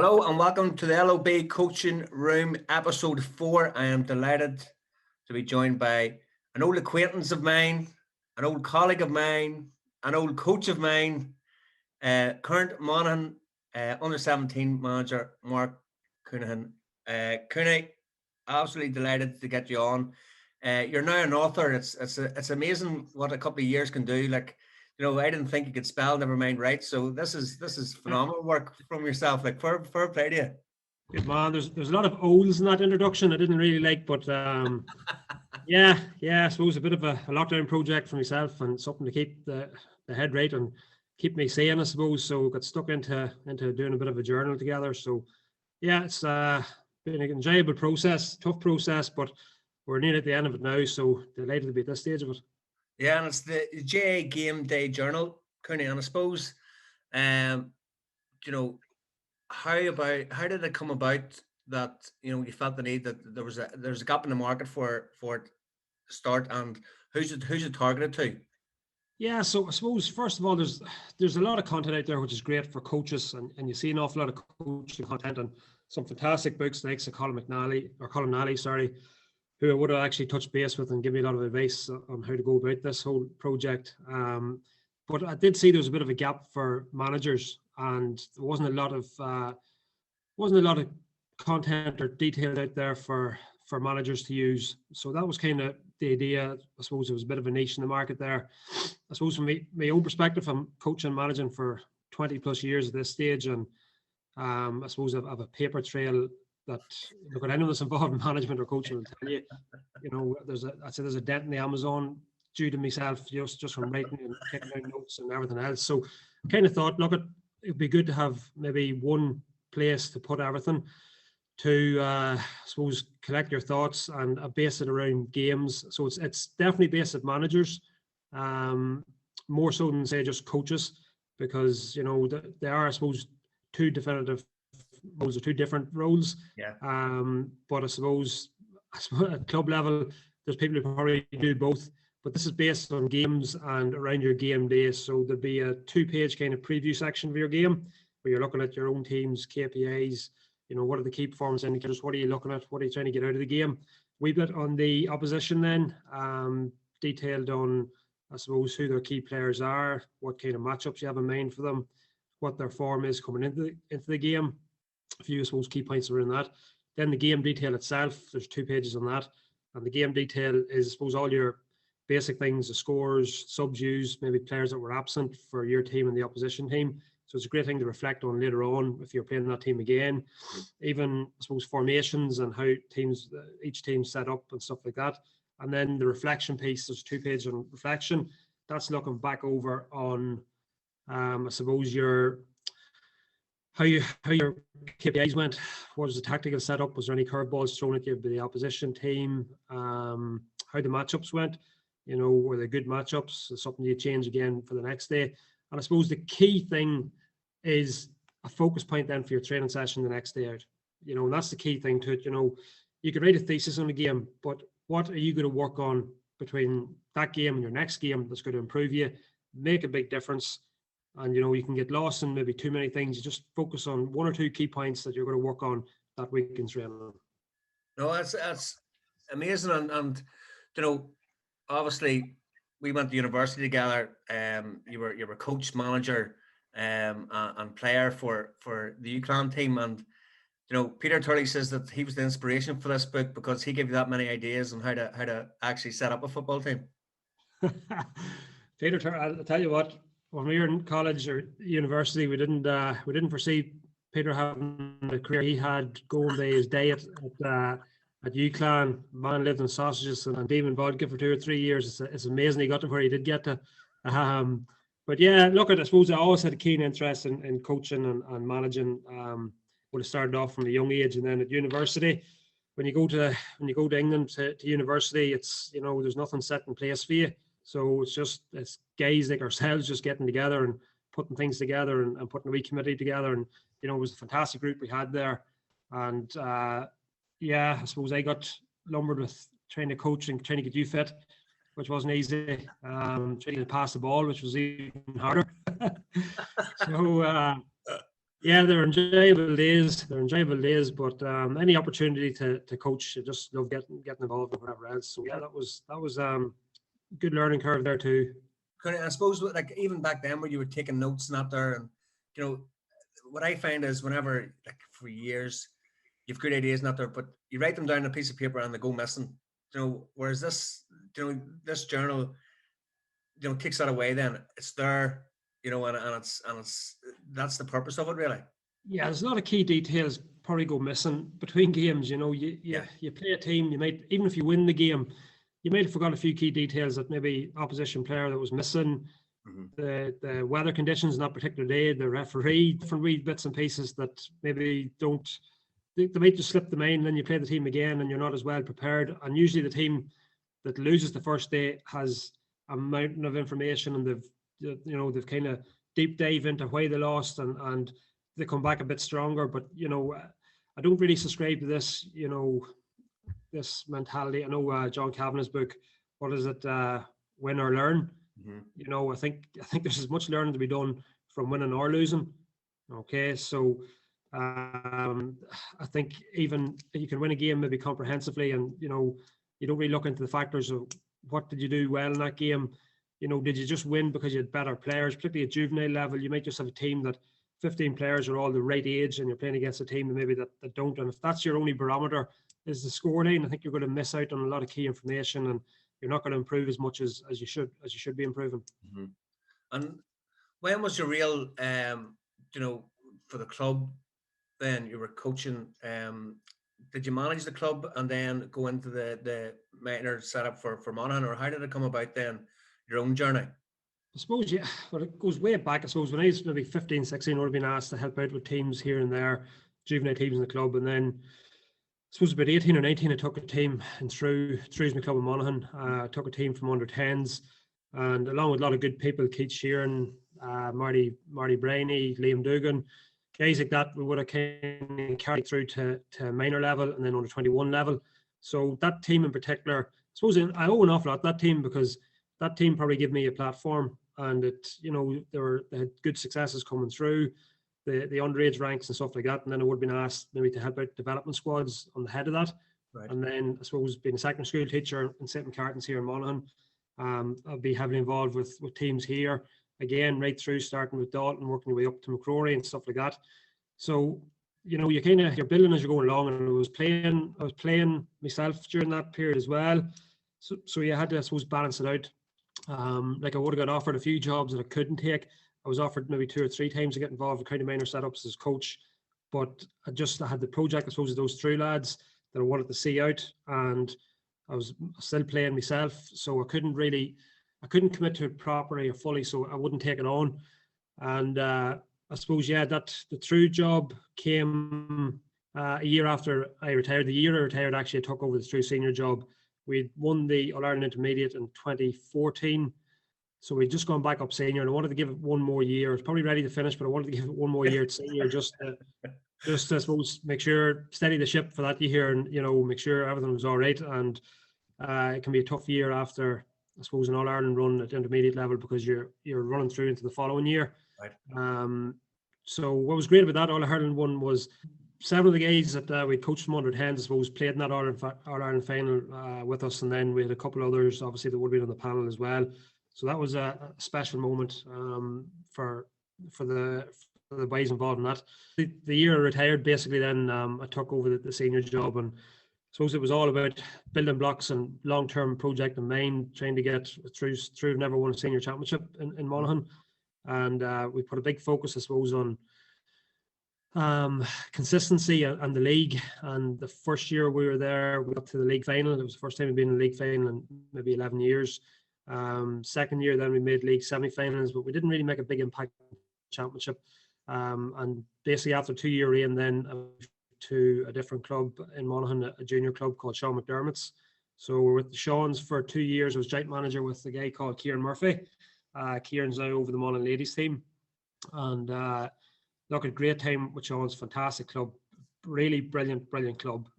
Hello and welcome to the LOB Coaching Room, episode 4. I am delighted to be joined by an old acquaintance of mine, an old colleague of mine, an old coach of mine, current Monaghan under-17 manager, Mark Counihan. Couney, absolutely delighted to get you on. You're now an author. It's amazing what a couple of years can do. I didn't think you could spell, never mind write. So this is phenomenal work from yourself. Fair play to you. Good man. There's a lot of O's in that introduction I didn't really like, but yeah, I suppose a bit of a lockdown project for myself and something to keep the head right and keep me sane, I suppose. So got stuck into doing a bit of a journal together. So yeah, it's been an enjoyable process, tough process, but we're near at the end of it now. So delighted to be at this stage of it. Yeah, and it's the GAA Game Day Journal, Counihan, I suppose. How did it come about that you felt the need that there's a gap in the market for it to start, and who's it targeted to? Yeah, so I suppose first of all, there's a lot of content out there which is great for coaches, and you see an awful lot of coaching content and some fantastic books like Colin Nally, who I would have actually touched base with and give me a lot of advice on how to go about this whole project. But I did see there was a bit of a gap for managers, and there wasn't a lot of content or detail out there for managers to use. So that was kind of the idea. I suppose it was a bit of a niche in the market there. I suppose from my own perspective, I'm coaching and managing for 20 plus years at this stage, and I suppose I have a paper trail that, look, at anyone that's involved in management or coaching will tell you, there's a dent in the Amazon due to myself just from writing and taking down notes and everything else. So I kind of thought, look, it'd be good to have maybe one place to put everything to, I suppose, collect your thoughts and base it around games. So it's definitely based at managers, more so than say just coaches, because there are, I suppose, two definitive roles or two different roles. Yeah. But I suppose at club level, there's people who probably do both. But this is based on games and around your game day. So there'll be a 2-page kind of preview section for your game where you're looking at your own team's KPIs. What are the key performance indicators? What are you looking at? What are you trying to get out of the game? We've got on the opposition then, detailed on, I suppose, who their key players are, what kind of matchups you have in mind for them, what their form is coming into the game. A few, I suppose, key points around that. Then the game detail itself, there's 2 pages on that. And the game detail is, I suppose, all your basic things, the scores, subs used, maybe players that were absent for your team and the opposition team. So it's a great thing to reflect on later on if you're playing that team again. Even, I suppose, formations and how each team set up and stuff like that. And then the reflection piece, there's 2 pages on reflection. That's looking back over on, I suppose, how your KPIs went. What was the tactical setup? Was there any curveballs thrown at you by the opposition team? How the matchups went? Were they good matchups? Something you change again for the next day? And I suppose the key thing is a focus point then for your training session the next day out. And that's the key thing to it. You could write a thesis on a game, but what are you going to work on between that game and your next game that's going to improve you, make a big difference? And, you can get lost in maybe too many things. You just focus on 1 or 2 key points that you're going to work on that week in training. No, that's amazing. And obviously we went to university together. You were coach, manager, and player for the UCLan team. And, Peter Turley says that he was the inspiration for this book because he gave you that many ideas on how to actually set up a football team. Peter Turley, I'll tell you what, when we were in college or university, we didn't foresee Peter having the career he had, going by his diet at UCLan. Man lived on sausages and demon vodka for 2 or 3 years. It's amazing he got to where he did get to. But yeah, look, I suppose I always had a keen interest in coaching and managing. Would have started off from a young age, and then at university, when you go to England to university, it's there's nothing set in place for you. So it's guys like ourselves just getting together and putting things together and putting a wee committee together. And, it was a fantastic group we had there. And I suppose I got lumbered with trying to coach and trying to get you fit, which wasn't easy. Trying to pass the ball, which was even harder. So Yeah, they're enjoyable days. They're enjoyable days, but any opportunity to coach, I just love getting involved in whatever else. So yeah, that was good learning curve there too. I suppose like even back then where you were taking notes and that there, and you know what I find is whenever like for years you've good ideas not there, but you write them down on a piece of paper and they go missing. Whereas this, this journal, takes that away. Then it's there, and it's that's the purpose of it, really. Yeah, there's a lot of key details probably go missing between games. Yeah. You play a team, you might, even if you win the game, you might have forgot a few key details that maybe opposition player that was missing, Mm-hmm. the weather conditions in that particular day, the referee, different wee bits and pieces that maybe they might just slip the mind, and then you play the team again and you're not as well prepared. And usually the team that loses the first day has a mountain of information, and they've kind of deep dive into why they lost, and they come back a bit stronger. But I don't really subscribe to this this mentality. I know John Kavanagh's book, what is it, win or learn. Mm-hmm. I think there's as much learning to be done from winning or losing. Okay, so I think even you can win a game maybe comprehensively, and you don't really look into the factors of what did you do well in that game. Did you just win because you had better players, particularly at juvenile level? You might just have a team that 15 players are all the right age, and you're playing against a team that maybe that don't. And if that's your only barometer is the scoreline, I think you're going to miss out on a lot of key information, and you're not going to improve as much as you should be improving. Mm-hmm. And when was your real, for the club? Then you were coaching. Did you manage the club and then go into the minor setup for Monaghan, or how did it come about then? Your own journey. I suppose, yeah, well, it goes way back. I suppose when I was maybe 15, 16, I would have been asked to help out with teams here and there, juvenile teams in the club. And then I suppose about 18 or 19, I took a team and through my club in Monaghan. I took a team from under 10s, and along with a lot of good people, Keith Sheeran, Marty Brainy, Liam Dugan, guys like that, we would have kind of carried through to minor level and then under 21 level. So that team in particular, I suppose I owe an awful lot to that team, because that team probably gave me a platform, and they had good successes coming through the underage ranks and stuff like that. And then I would have been asked maybe to help out development squads on the head of that. Right. And then I suppose being a secondary school teacher in St. McCartans here in Monaghan, I'll be heavily involved with teams here again, right through starting with Dalton, working your way up to McCrory and stuff like that. So you're building as you're going along, and I was playing myself during that period as well. So you had to, I suppose, balance it out. Like I would have got offered a few jobs that I couldn't take. I was offered maybe 2 or 3 times to get involved in county minor setups as coach, but I had the project, I suppose, of those 3 lads that I wanted to see out, and I was still playing myself, so I couldn't commit to it properly or fully, so I wouldn't take it on. And I suppose, yeah, that the True job came a year after I retired. The year I retired, actually, I took over the True senior job. We'd won the All-Ireland Intermediate in 2014. So we'd just gone back up senior, and I wanted to give it one more year. I was probably ready to finish, but I wanted to give it one more year at senior, just I suppose, make sure, steady the ship for that year, and, make sure everything was all right. And it can be a tough year after, I suppose, an All-Ireland run at intermediate level, because you're running through into the following year. Right. So what was great about that All-Ireland one was several of the guys that we coached from under 10s, I suppose, played in that All-Ireland final with us, and then we had a couple others, obviously, that would have been on the panel as well. So that was a special moment for the boys involved in that. The year I retired, basically, then I took over the senior job, and I suppose it was all about building blocks and long-term project in mind, trying to get through. Never won a senior championship in Monaghan, and we put a big focus, I suppose, on consistency and the league. And the first year we were there, we got to the league final. It was the first time we'd been in the league final in maybe 11 years. Second year, then we made league semi-finals, but we didn't really make a big impact in the championship. And basically after 2-year reign, then to a different club in Monaghan, a junior club called Sean McDermott's. So we're with the Sean's for 2 years. I was joint manager with a guy called Kieran Murphy. Kieran's now over the Monaghan ladies team. And look, a great time with Sean's, fantastic club, really brilliant club.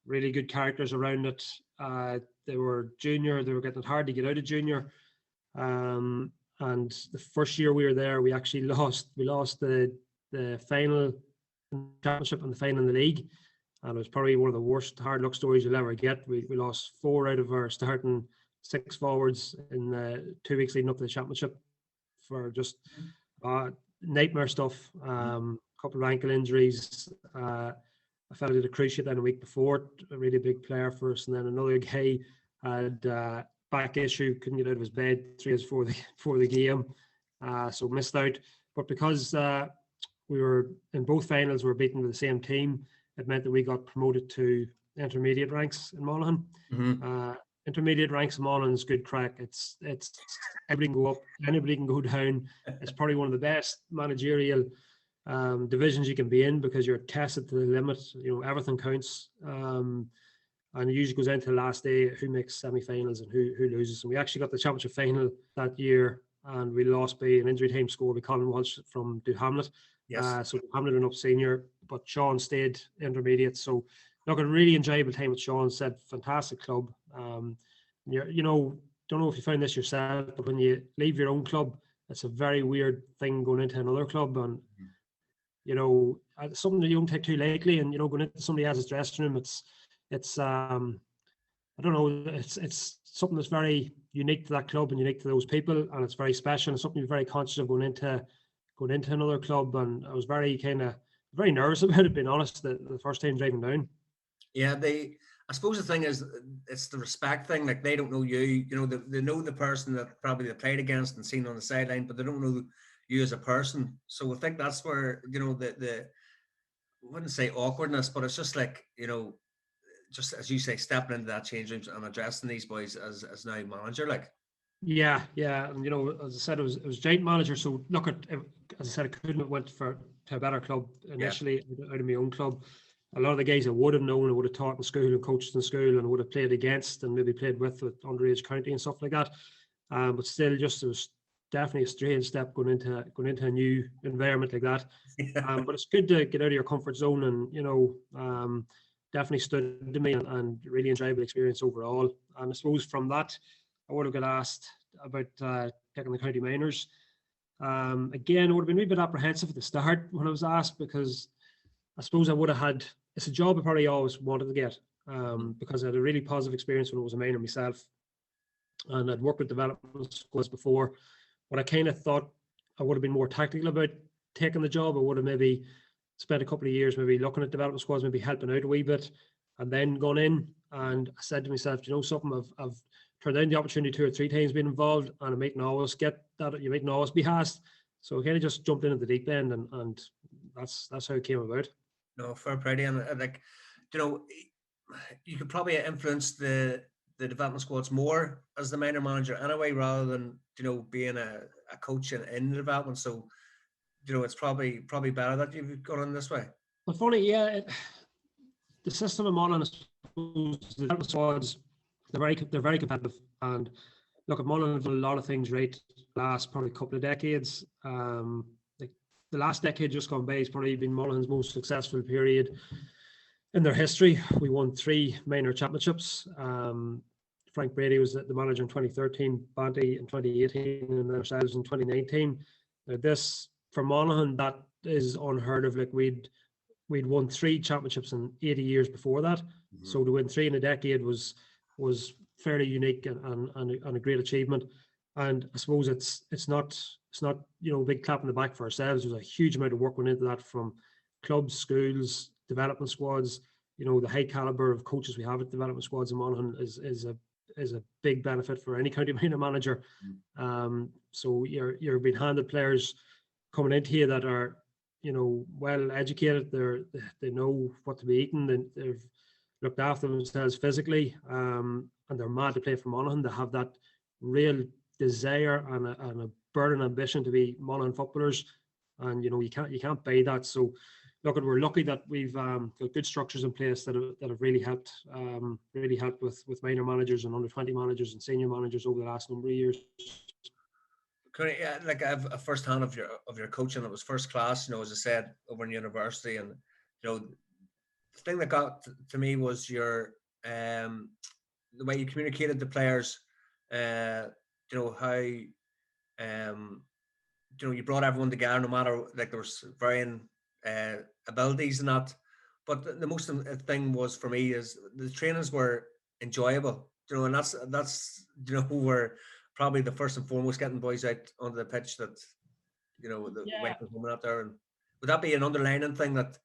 Really good characters around it. They were junior, they were getting it hard to get out of junior. And the first year we were there, we actually lost the the final in the championship and the final in the league. And it was probably one of the worst hard luck stories you'll ever get. We lost 4 out of our starting 6 forwards in 2 weeks leading up to the championship for just nightmare stuff. Couple of ankle injuries. A fella did a cruciate then a week before, a really big player for us, and then another guy had back issue, couldn't get out of his bed 3 days before the game, so missed out. But because we were in both finals, we were beaten with the same team, it meant that we got promoted to intermediate ranks in Monaghan. Intermediate ranks in Monaghan is good crack. It's everybody can go up, anybody can go down. It's probably one of the best managerial divisions you can be in, because you're tested to the limit. Everything counts, and it usually goes into the last day who makes semi-finals and who loses. And we actually got the championship final that year, and we lost by an injury time score by Colin Walsh from Hamlet. Yes. So Hamlet went up senior, but Sean stayed intermediate. So look, a really enjoyable time with Sean. Said fantastic club. Don't know if you found this yourself, but when you leave your own club, it's a very weird thing going into another club, and something that you don't take too lightly. And going into somebody else's dressing room, it's I don't know, it's something that's very unique to that club and unique to those people, and it's very special, and something you're very conscious of going into another club. And I was very nervous about it, being honest, the first time driving down. Yeah, I suppose the thing is, it's the respect thing. Like, they don't know you. They know the person that probably they played against and seen on the sideline, but they don't know you as a person. So I think that's where the I wouldn't say awkwardness, but it's just like, just as you say, stepping into that change room and addressing these boys as now manager. Like, yeah, and as I said, it was giant manager. So look, as I said, I couldn't have went to a better club initially out of my own club. A lot of the guys I would have known, I would have taught in school and coached in school, and would have played against and maybe played with underage county and stuff like that. But still, it was definitely a strange step going into a new environment like that. But it's good to get out of your comfort zone, and definitely stood to me, and really enjoyable experience overall. And I suppose from that, I would have got asked about taking the county minors. Again, I would have been a wee bit apprehensive at the start when I was asked, because I suppose I would have had, it's a job I probably always wanted to get, because I had a really positive experience when I was a minor myself, and I'd worked with development schools before. But I kind of thought I would have been more tactical about taking the job. I would have maybe spent a couple of years maybe looking at development squads, maybe helping out a wee bit, and then gone in. And I said to myself, something, I've turned down the opportunity 2 or 3 times being involved, and I mightn't always get that. You mightn't always be asked. So I kind of just jumped in at the deep end, and that's how it came about. No, fair play to you. And like, you could probably influence the development squads more as the minor manager anyway, rather than being a coach in the development. So it's probably better that you've gone in this way. But funny, the system in Monaghan, the development squads, they're very competitive. And look, at Monaghan have done a lot of things right the last probably couple of decades. The last decade just gone by has probably been Monaghan's most successful period in their history. We won 3 minor championships. Frank Brady was the manager in 2013, Banty in 2018, and then ourselves in 2019. Now this, for Monaghan, that is unheard of. Like, we'd won 3 championships in 80 years before that. So to win 3 in a decade was fairly unique and a great achievement. And I suppose it's not a big clap in the back for ourselves. There's a huge amount of work went into that, from clubs, schools, development squads. The high caliber of coaches we have at development squads in Monaghan is a big benefit for any county minor manager. So you're being handed players coming into you that are well educated. They know what to be eating. They've looked after themselves physically, and they're mad to play for Monaghan. They have that real desire and a burning ambition to be Monaghan footballers, and you can't buy that. So look, we're lucky that we've got good structures in place that have really helped with minor managers and under 20 managers and senior managers over the last number of years. Like, I have a first hand of your coaching. It was first class, as I said, over in university. And the thing that got to me was your the way you communicated to players, how you brought everyone together, no matter, like, there was varying abilities and that. But the most thing was for me is the trainings were enjoyable. And that's were probably the first and foremost, getting boys out onto the pitch that the Yeah, weight was coming out there. And would that be an underlining thing that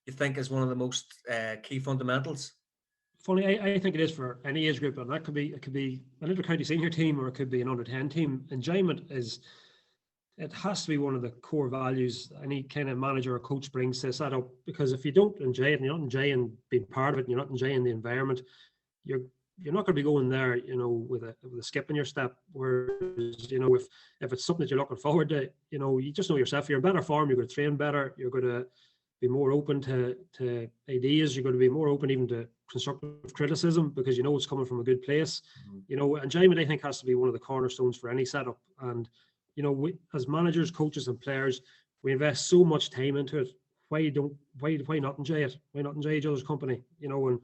you think is one of the most key fundamentals? funny. I think it is for any age group, and it could be an inter-county senior team, or it could be an under-10 team. Enjoyment is, it has to be one of the core values any kind of manager or coach brings to a setup. Because if you don't enjoy it, and you're not enjoying being part of it, and you're not enjoying the environment, you're not going to be going there, with a skip in your step. Whereas, if it's something that you're looking forward to, you just know yourself. You're in better form. You're going to train better. You're going to be more open to ideas. You're going to be more open even to constructive criticism, because it's coming from a good place. Enjoyment, I think, has to be one of the cornerstones for any setup. And we, as managers, coaches, and players, we invest so much time into it. Why not enjoy it? Why not enjoy each other's company? And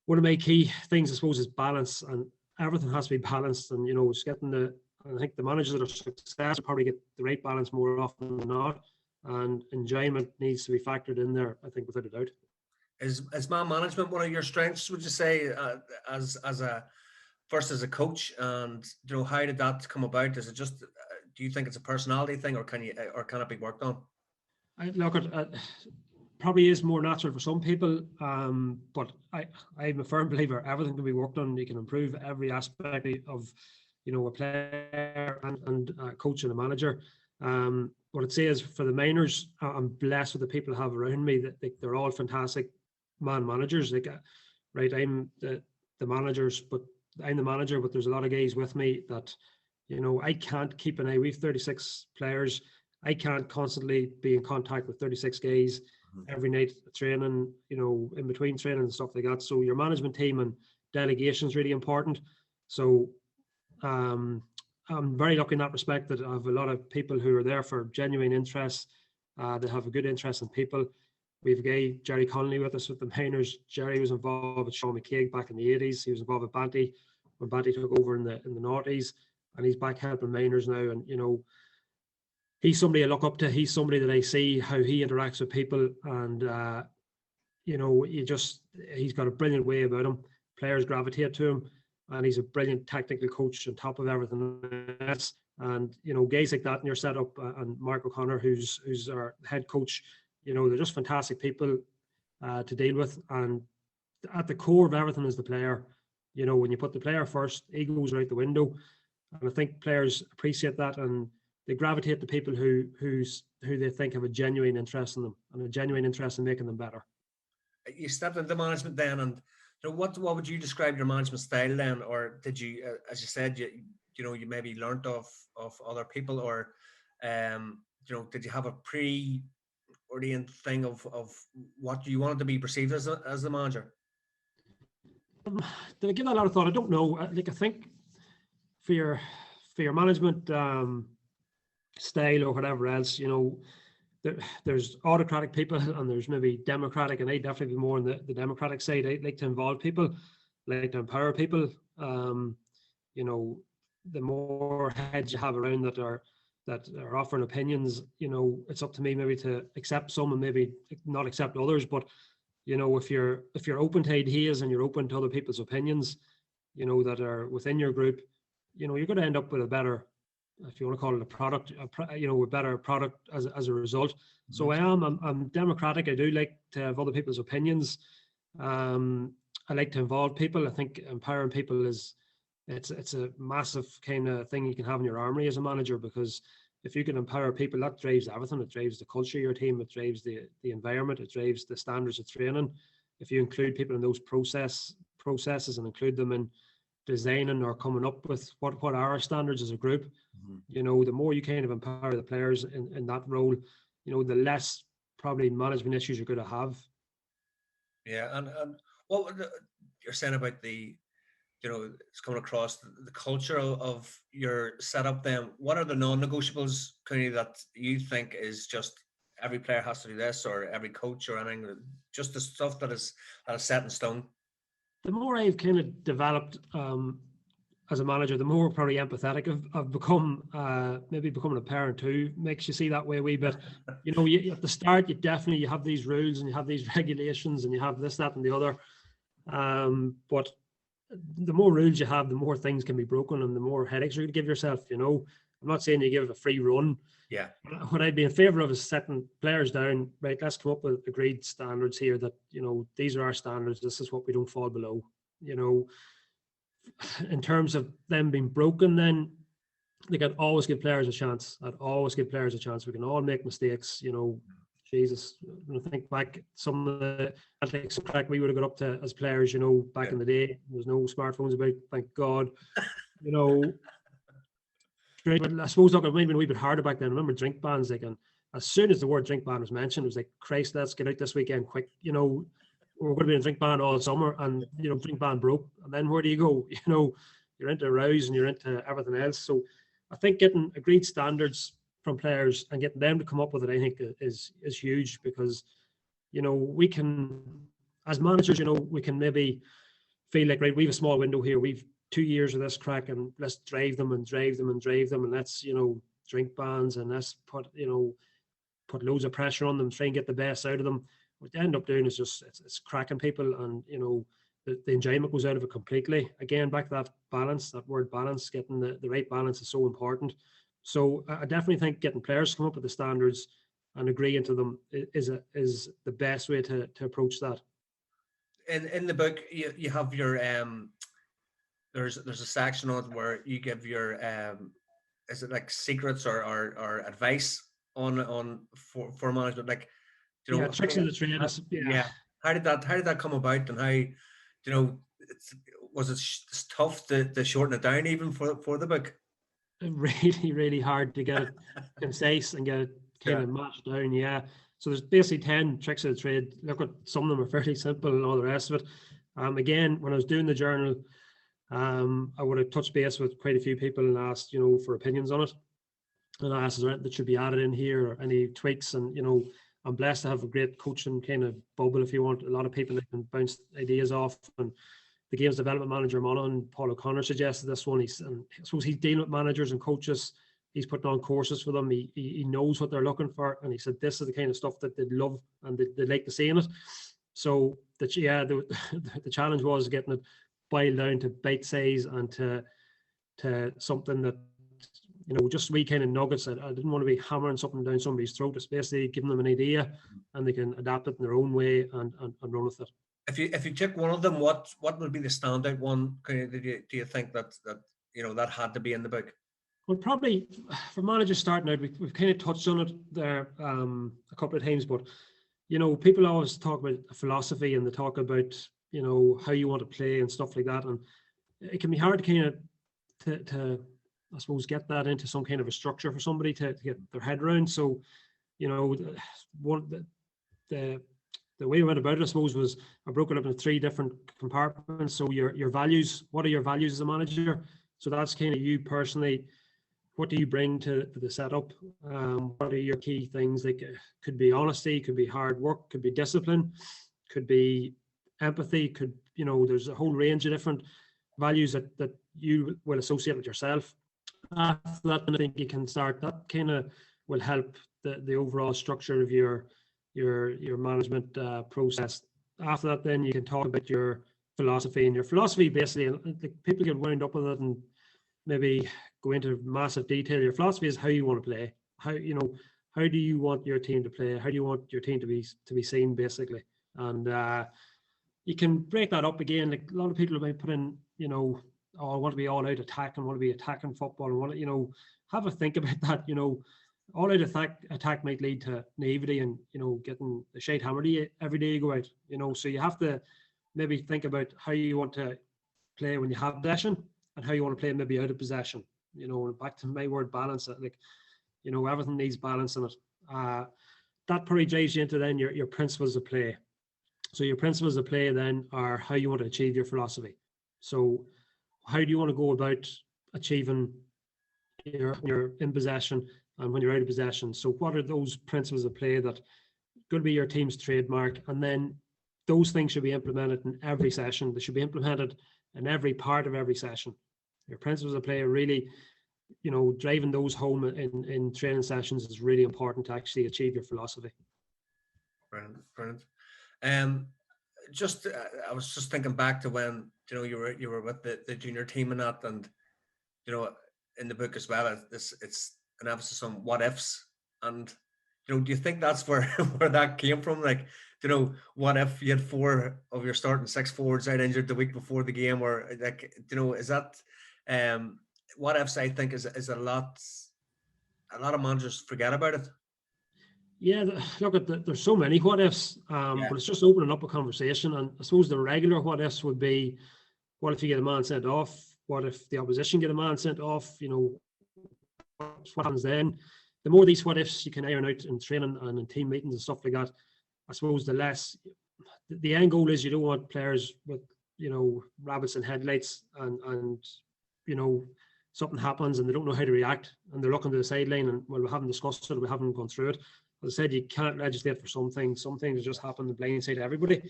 one of my key things, I suppose, is balance, and everything has to be balanced. And it's getting I think the managers that are successful probably get the right balance more often than not, and enjoyment needs to be factored in there, I think, without a doubt. Is man management one of your strengths, would you say, as a first as a coach? And how did that come about? Is it just do you think it's a personality thing, or can it be worked on? I look at probably is more natural for some people, but I'm a firm believer everything can be worked on. You can improve every aspect of a player and a coach and a manager. What I'd say is, for the minors, I'm blessed with the people I have around me. That they're all fantastic man managers. Right, I'm the managers, but I'm the manager, but there's a lot of guys with me that I can't keep an eye. We've 36 players. I can't constantly be in contact with 36 guys every night training, in between training and stuff like that. So your management team and delegation is really important. So I'm very lucky in that respect, that I have a lot of people who are there for genuine interest. They have a good interest in people. We have a guy, Jerry Connolly, with us with the minors. Jerry was involved with Sean McCaig back in the 80s. He was involved with Banty when Banty took over in the 90s, and he's back helping minors now. And he's somebody I look up to. He's somebody that I see how he interacts with people, and he's got a brilliant way about him. Players gravitate to him, and he's a brilliant technical coach on top of everything else. And guys like that in your setup, and Mark O'Connor, who's our head coach, they're just fantastic people to deal with. And at the core of everything is the player. When you put the player first, egos are out the window, and I think players appreciate that, and they gravitate to people who they think have a genuine interest in them, and a genuine interest in making them better. You stepped into management then, and what would you describe your management style then? Or did you, as you said, you maybe learnt of other people, or did you have a pre-ordained thing of what you wanted to be perceived as a manager? Did I give that a lot of thought? I don't know. I think for your management style or whatever else, there's autocratic people and there's maybe democratic, and I definitely be more on the democratic side. I like to involve people, like to empower people. The more heads you have around that are offering opinions, it's up to me maybe to accept some and maybe not accept others. But if you're open to ideas and you're open to other people's opinions, that are within your group, you're going to end up with a better, if you want to call it a product, a better product as a result. So I'm democratic. I do like to have other people's opinions. I like to involve people. I think empowering people it's a massive kind of thing you can have in your armory as a manager, because if you can empower people, that drives everything. It drives the culture of your team. It drives the environment. It drives the standards of training. If you include people in those processes and include them in designing or coming up with what are our standards as a group, the more you kind of empower the players in that role, the less probably management issues you're going to have. Yeah, and what you're saying about the, it's coming across the culture of your setup. Then, what are the non-negotiables, County, that you think is just every player has to do this, or every coach or anything? Just the stuff that is set in stone. The more I've kind of developed as a manager, the more probably empathetic I've become, maybe becoming a parent too, makes you see that way a wee bit. You at the start, you have these rules and you have these regulations and you have this, that, and the other. But the more rules you have, the more things can be broken and the more headaches you're going to give yourself. I'm not saying you give it a free run. Yeah. What I'd be in favour of is setting players down, right? Let's come up with agreed standards here that, these are our standards. This is what we don't fall below. In terms of them being broken, then they can always give players a chance. I'd always give players a chance. We can all make mistakes. Jesus, when I think back, some of the athletics track we would have got up to as players, back in the day. There's no smartphones about, thank God. But I suppose, look, it might have been a wee bit harder back then. I remember drink bans, and as soon as the word drink ban was mentioned, it was like, Christ, let's get out this weekend quick. We're going to be in a drink ban all summer, and drink ban broke, and then where do you go? You're into rows and you're into everything else. So I think getting agreed standards from players and getting them to come up with it, I think is huge, because we can, as managers, we can maybe feel like, right, we have a small window here, we've 2 years of this crack, and let's drive them, and let's drink bans, and let's put loads of pressure on them, try and get the best out of them. What they end up doing is just it's cracking people, and the enjoyment goes out of it completely. Again, back to that balance, that word balance, getting the right balance is so important. So I definitely think getting players to come up with the standards and agree into them is the best way to approach that. In the book, you have your there's a section on it where you give your is it like secrets or advice on for management, like tricks of the trade. How did that come about, and how was it tough to shorten it down even for the book? Really, really hard to get it concise and get it kind of matched down. Yeah. So there's basically 10 tricks of the trade. Look, at some of them are fairly simple and all the rest of it. Again, when I was doing the journal, I would have touched base with quite a few people and asked, for opinions on it. And I asked, is there anything that should be added in here, or any tweaks? And, I'm blessed to have a great coaching kind of bubble, if you want. A lot of people that can bounce ideas off. And the games development manager, Monaghan, Paul O'Connor, suggested this one. And I suppose he's dealing with managers and coaches. He's putting on courses for them. He knows what they're looking for. And he said, this is the kind of stuff that they'd love and they'd like to see in it. So the challenge was getting it boiled down to bite size and to something that, just wee kind of nuggets. I didn't want to be hammering something down somebody's throat. It's basically giving them an idea and they can adapt it in their own way and run with it. If you took one of them, what would be the standout one? Do you think that had to be in the book? Well, probably for managers starting out, we've kind of touched on it there a couple of times, but people always talk about a philosophy, and they talk about how you want to play and stuff like that, and it can be hard to kind of to I suppose get that into some kind of a structure for somebody to get their head around. So the way I went about it, I suppose, was I broke it up into 3 different compartments. So your values, what are your values as a manager? So that's kind of you personally. What do you bring to the setup? What are your key things? Like, could be honesty, could be hard work, could be discipline, could be empathy, there's a whole range of different values that you will associate with yourself. After that, I think you can start, that kind of will help the overall structure of your management process. After that, then you can talk about your philosophy, and your philosophy basically, people get wound up with it and maybe go into massive detail. Your philosophy is how you want to play. How do you want your team to play? How do you want your team to be seen, basically? And you can break that up again. Like, a lot of people might put in, I want to be all out attack and want to be attacking football, and want to, have a think about that. All out attack might lead to naivety and, getting the shite hammered every day you go out. So you have to maybe think about how you want to play when you have possession, and how you want to play maybe out of possession. Back to my word balance, everything needs balance in it. That probably drives you into then your principles of play. So your principles of play then are how you want to achieve your philosophy. So how do you want to go about achieving your in possession and when you're out of possession? So what are those principles of play that could be your team's trademark? And then those things should be implemented in every session. They should be implemented in every part of every session. Your principles of play are really, driving those home in training sessions is really important to actually achieve your philosophy. Brilliant, brilliant. Just I was just thinking back to when you were with the junior team and that, and in the book as well, it's an emphasis on what ifs, and do you think that's where where that came from? Like, what if you had 4 of your starting 6 forwards out injured the week before the game, or like, is that what ifs? I think is a lot of managers forget about it. Yeah, look, there's so many what ifs, but it's just opening up a conversation. And I suppose the regular what ifs would be, what if you get a man sent off? What if the opposition get a man sent off? What happens then? The more these what ifs you can iron out in training and in team meetings and stuff like that, I suppose the less. The end goal is you don't want players with rabbits and headlights, and something happens and they don't know how to react and they're looking to the sideline and, well, we haven't discussed it, we haven't gone through it. As I said, you can't legislate for some things. Some things just happen the blindside everybody,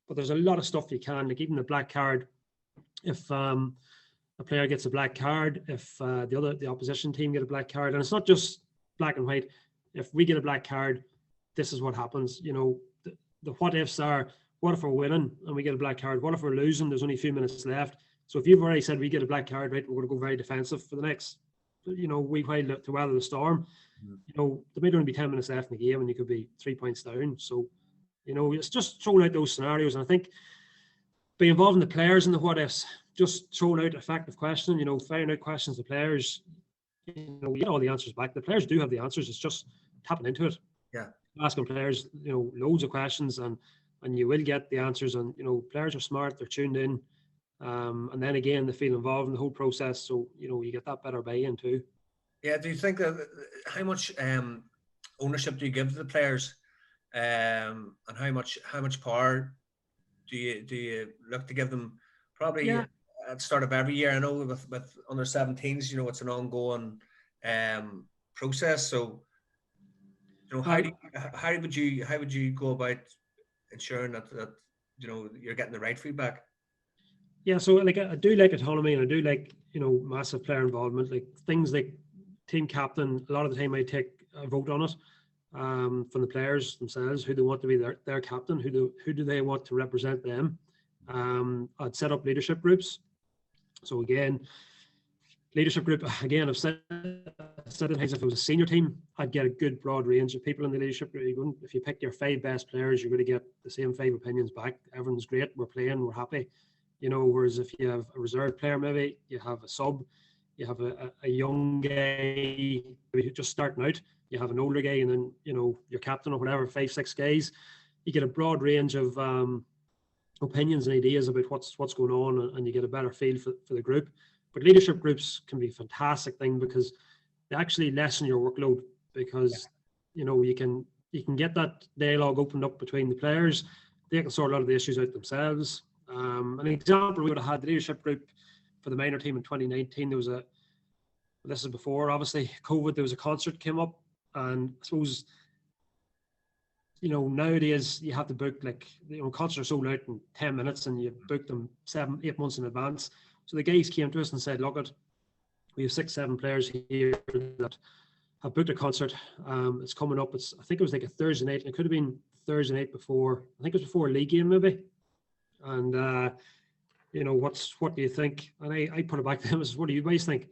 but there's a lot of stuff you can, like even the black card. If a player gets a black card, if the opposition team get a black card, and it's not just black and white. If we get a black card, this is what happens. The what ifs are: what if we're winning and we get a black card? What if we're losing? There's only a few minutes left. So if you've already said we get a black card, right, we're going to go very defensive for the next, week while to weather the storm. There might only be 10 minutes left in the game and you could be 3 points down. So, it's just throwing out those scenarios. And I think by involving the players in the what ifs, just throwing out effective questioning, firing out questions to players, you get all the answers back. The players do have the answers. It's just tapping into it. Yeah. Asking players, loads of questions and you will get the answers. And, players are smart. They're tuned in. And then again, they feel involved in the whole process. So, you get that better buy-in too. Yeah. Do you think that how much ownership do you give to the players, and how much power do you look to give them? Probably at the start of every year. I know with under 17s, it's an ongoing process. So, how would you go about ensuring that you're getting the right feedback? Yeah, so I do like autonomy and I do like massive player involvement, like things like team captain. A lot of the time I take a vote on it from the players themselves, who they want to be their captain, who do they want to represent them. I'd set up leadership groups. So again, leadership group, again, I've said if it was a senior team, I'd get a good broad range of people in the leadership group. If you pick your 5 best players, you're going to get the same 5 opinions back. Everyone's great, we're playing, we're happy. Whereas if you have a reserve player, maybe you have a sub, you have a young guy maybe just starting out, you have an older guy, and then your captain or whatever, 5-6 guys, you get a broad range of opinions and ideas about what's going on, and you get a better feel for the group. But leadership groups can be a fantastic thing because they actually lessen your workload, because you can get that dialogue opened up between the players. They can sort a lot of the issues out themselves. An example, we would have had the leadership group for the minor team in 2019. This is before obviously COVID. There was a concert came up, and I suppose nowadays you have to book, like, concerts are sold out in 10 minutes and you book them 7-8 months in advance. So the guys came to us and said, look, we have 6-7 players here that have booked a concert. It's coming up. I think it was like a Thursday night, and it could have been Thursday night before. I think it was before a league game maybe. And what do you think? And I put it back to them as, what do you guys think?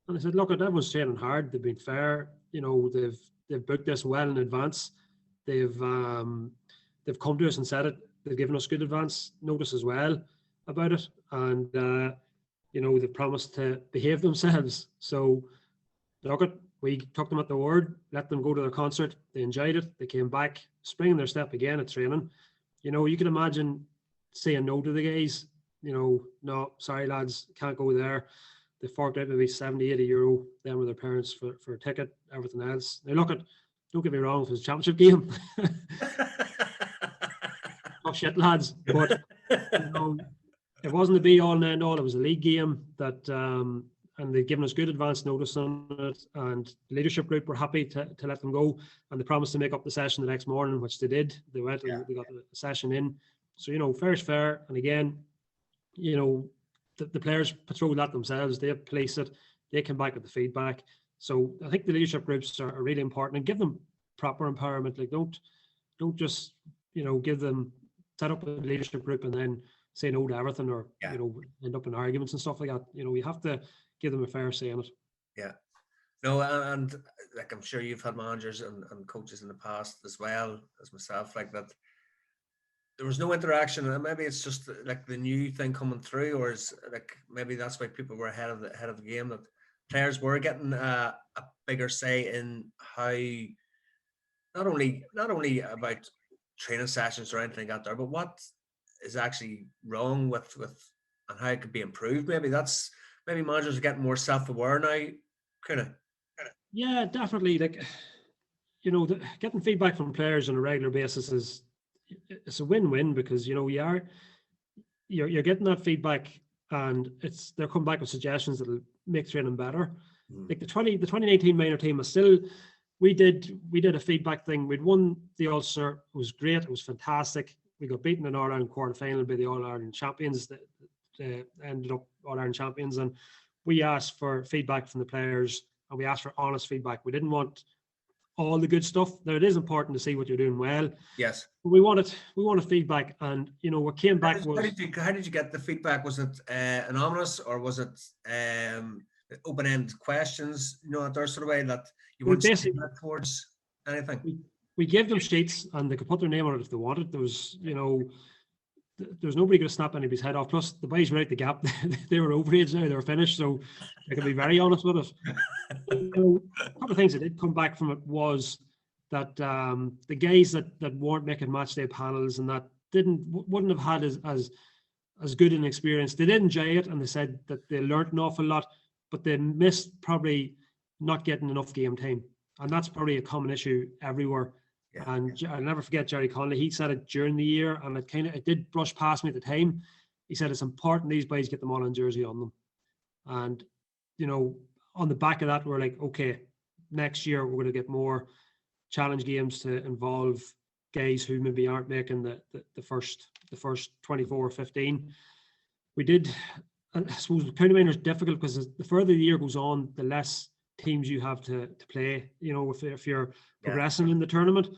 And I said, look, everyone's training hard. They've been fair. They've booked this well in advance. They've come to us and said it. They've given us good advance notice as well about it, and they've promised to behave themselves. So look, we took them at their word, let them go to their concert. They enjoyed it. They came back, springing their step again at training. You can imagine saying no to the guys. No, sorry lads, can't go there. They forked out maybe 70-80 euro then with their parents for a ticket, everything else. Now look, don't get me wrong, if it's a championship game, tough shit lads, but it wasn't the be all and end all. It was a league game that and they'd given us good advance notice on it, and the leadership group were happy to let them go, and they promised to make up the session the next morning, which they did. They went and they got the session in. So fair is fair. And again, the players patrol that themselves. They place it. They come back with the feedback. So I think the leadership groups are really important, and give them proper empowerment. Like don't just give them, set up a leadership group and then say no to everything, or end up in arguments and stuff like that. You have to give them a fair say in it. Yeah. No, and like I'm sure you've had managers and coaches in the past as well as myself, like that. There was no interaction, and maybe it's just like the new thing coming through, or is like maybe that's why people were ahead of the game, that players were getting a bigger say in how not only about training sessions or anything out there, but what is actually wrong with and how it could be improved. Maybe managers are getting more self-aware now, kind of. Yeah, definitely. Like, getting feedback from players on a regular basis it's a win-win, because you're getting that feedback, and they're coming back with suggestions that'll make training better. Like the 2019 minor team is still, we did a feedback thing. We'd won the Ulster. It was great. It was fantastic. We got beaten in All-Ireland quarter-final by the All-Ireland champions that ended up All-Ireland champions, and we asked for feedback from the players, and we asked for honest feedback. We didn't want all the good stuff. Now, it is important to see what you're doing well. Yes. But we wanted feedback, and what came back was. How did you get the feedback? Was it anonymous, or was it open-ended questions? That sort of way that you weren't basically towards anything. We gave them sheets, and they could put their name on it if they wanted. There was, there's nobody going to snap anybody's head off. Plus, the boys were out the gap. They were overage now. They were finished, so I can be very honest with it. A couple of things that did come back from it was that the guys that weren't making match day panels and that wouldn't have had as good an experience. They did enjoy it, and they said that they learned an awful lot, but they missed probably not getting enough game time, and that's probably a common issue everywhere. Yeah. And I'll never forget Jerry Connolly. He said it during the year, and it did brush past me at the time. He said it's important these boys get the Monaghan jersey on them, and on the back of that, we're like, okay, next year we're going to get more challenge games to involve guys who maybe aren't making the first 24 or 15. We did, I suppose, county minor is difficult because the further the year goes on, the less teams you have to play. If you're progressing in the tournament,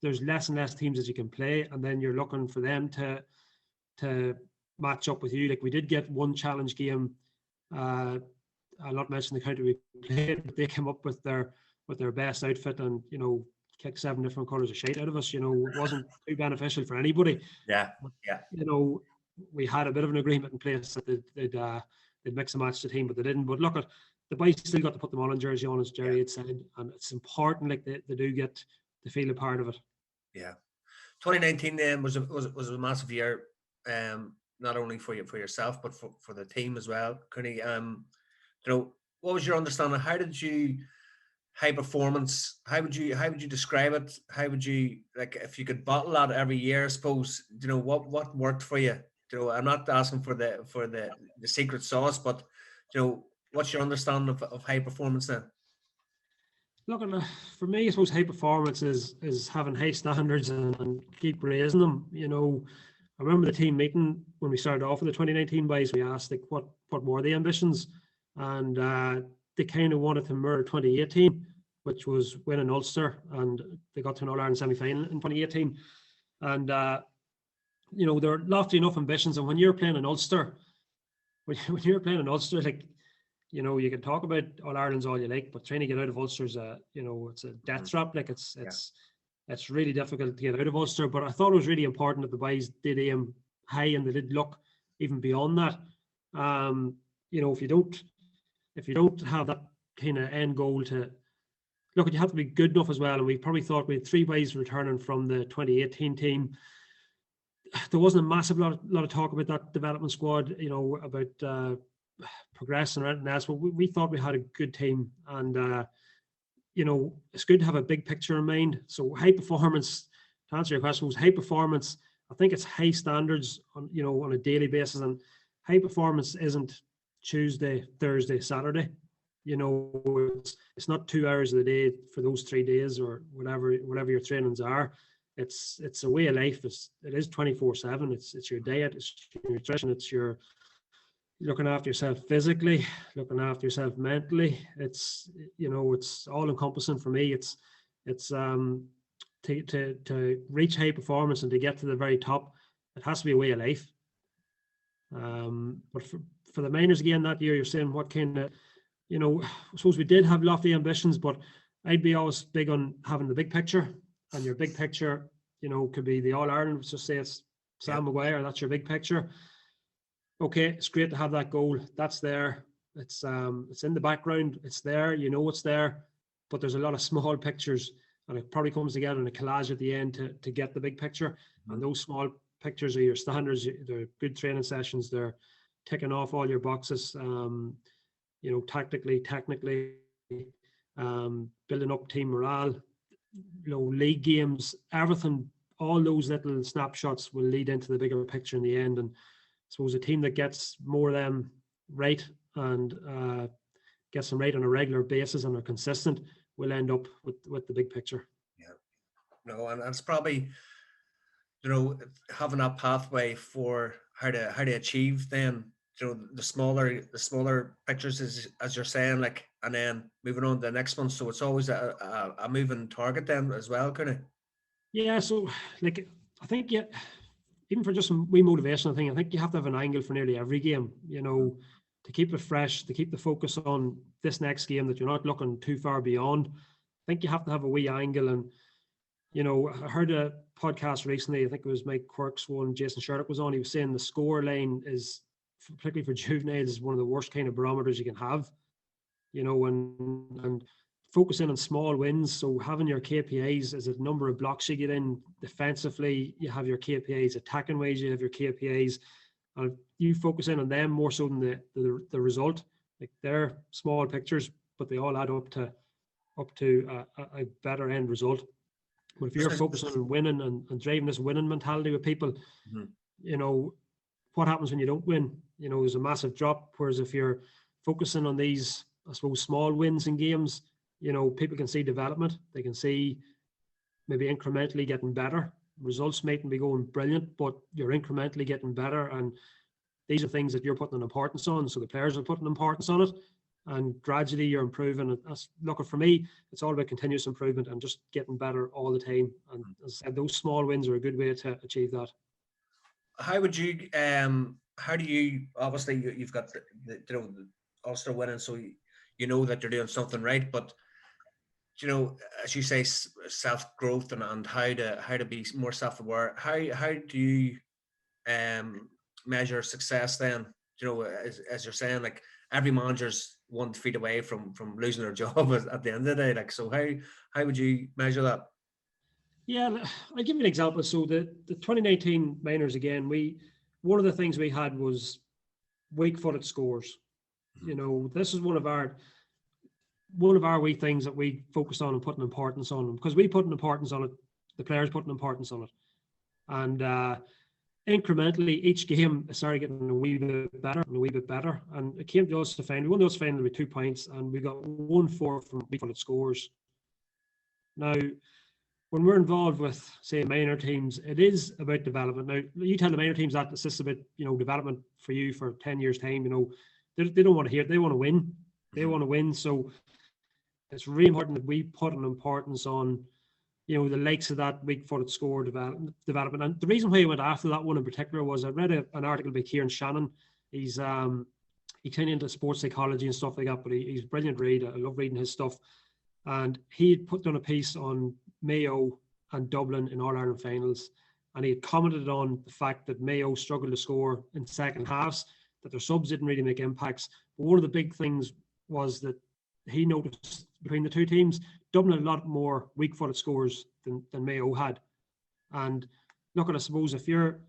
there's less and less teams that you can play, and then you're looking for them to match up with you. Like we did get one challenge game. I'll not mention the county we played, but they came up with their best outfit and kicked 7 different colours of shite out of us. It wasn't too beneficial for anybody. Yeah. We had a bit of an agreement in place that they'd mix and match the team, but they didn't. But look, at the boys still got to put the Monaghan jersey on, as Jerry had said, and it's important. Like they do get to feel a part of it. Yeah. 2019 then was a massive year, not only for yourself but for the team as well. County, what was your understanding? How did you high performance? How would you describe it? How would you, like, if you could bottle that every year? I suppose what worked for you. I'm not asking for the secret sauce, but what's your understanding of high performance then? Look, for me, I suppose high performance is having high standards and keep raising them. I remember the team meeting when we started off with the 2019 boys. We asked like what were the ambitions, and they kind of wanted to mirror 2018, which was win an Ulster, and they got to an All-Ireland semi-final in 2018. And they're lofty enough ambitions, and when you're playing an Ulster, like, you can talk about All-Irelands all you like, but trying to get out of Ulster is it's a death trap. Like it's really difficult to get out of Ulster. But I thought it was really important that the boys did aim high and they did look even beyond that. If you don't have that kind of end goal to look, you have to be good enough as well. And we probably thought we had 3 boys returning from the 2018 team. There wasn't a massive lot of talk about that development squad, about progressing or anything else. But we thought we had a good team, and it's good to have a big picture in mind. So high performance, to answer your question, was high performance. I think it's high standards on a daily basis, and high performance isn't Tuesday, Thursday, Saturday. It's not 2 hours of the day for those 3 days or whatever your trainings are. It's a way of life. It is 24/7. It's your diet, it's your nutrition, it's your looking after yourself physically, looking after yourself mentally. It's, it's all encompassing for me. It's to reach high performance and to get to the very top, it has to be a way of life. But for the minors again that year, you're saying what kind of, I suppose we did have lofty ambitions, but I'd be always big on having the big picture, and your big picture, could be the All Ireland. Let's just say it's Sam Maguire. That's your big picture. Okay, it's great to have that goal. That's there. It's in the background. It's there. It's there. But there's a lot of small pictures, and it probably comes together in a collage at the end to get the big picture. Mm-hmm. And those small pictures are your standards. They're good training sessions. They're ticking off all your boxes. Tactically, technically, building up team morale. League games, everything. All those little snapshots will lead into the bigger picture in the end. And I suppose a team that gets more of them right and gets them right on a regular basis and are consistent will end up with the big picture. Yeah, no, and it's probably having that pathway for how to achieve then the smaller pictures as you're saying, like, and then moving on to the next one. So it's always a moving target then as well, kind of. Yeah, so like I think even for just some wee motivational thing, I think you have to have an angle for nearly every game, to keep it fresh, to keep the focus on this next game, that you're not looking too far beyond. I think you have to have a wee angle. And, I heard a podcast recently, I think it was Mike Quirk's one, Jason Sherlock was on, he was saying the score line is, particularly for juveniles, is one of the worst kind of barometers you can have, and focusing on small wins. So having your KPIs as a number of blocks you get in defensively, you have your KPIs, attacking ways, you have your KPIs, and you focus in on them more so than the result. Like, they're small pictures, but they all add up to a better end result. But if you're focusing on winning and driving this winning mentality with people, mm-hmm. What happens when you don't win? There's a massive drop. Whereas if you're focusing on these, I suppose, small wins in games, people can see development. They can see maybe incrementally getting better. Results mightn't be going brilliant, but you're incrementally getting better. And these are things that you're putting an importance on. So the players are putting importance on it. And gradually you're improving. Look, for me, it's all about continuous improvement and just getting better all the time. And as I said, those small wins are a good way to achieve that. How would you, how do you, obviously you've got the Ulster winning, so you know that you're doing something right, but as you say, self-growth and how to be more self-aware, how do you measure success then? As you're saying, like, every manager's one defeat away from losing their job at the end of the day. Like, so how would you measure that? Yeah, I'll give you an example. So the 2019 minors again, one of the things we had was weak-footed scores. Mm-hmm. This is one of our wee things that we focused on and putting importance on, because we put an importance on it, the players put an importance on it, and incrementally each game started getting a wee bit better, and it came to us to find we won those final with 2 points, and we got 1-4 from weak-footed scores. Now, when we're involved with, say, minor teams, it is about development. Now, you tell the minor teams that it's just about, development for you for 10 years' time. They don't want to hear it. They want to win. They want to win. So it's really important that we put an importance on, the likes of that weak-footed score development. And the reason why I went after that one in particular was I read an article by Kieran Shannon. He's kind of into sports psychology and stuff like that, but he's a brilliant read. I love reading his stuff. And he had put down a piece on Mayo and Dublin in All-Ireland finals, and he had commented on the fact that Mayo struggled to score in second halves, that their subs didn't really make impacts. But one of the big things was that he noticed between the two teams, Dublin had a lot more weak-footed scores than Mayo had. And look, I suppose if you're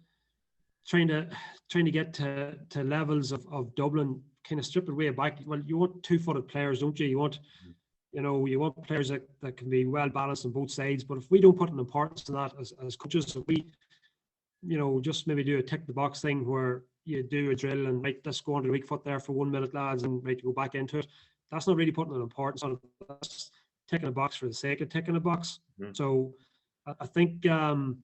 trying to get to levels of Dublin, kind of strip it way back, well, you want two-footed players, don't you? You want players that can be well balanced on both sides. But if we don't put an importance on that as coaches, if we, just maybe do a tick the box thing where you do a drill and right, let's go on to the weak foot there for 1 minute, lads, and right, go back into it. That's not really putting an importance on it. That's ticking a box for the sake of ticking a box. Mm-hmm. So I think when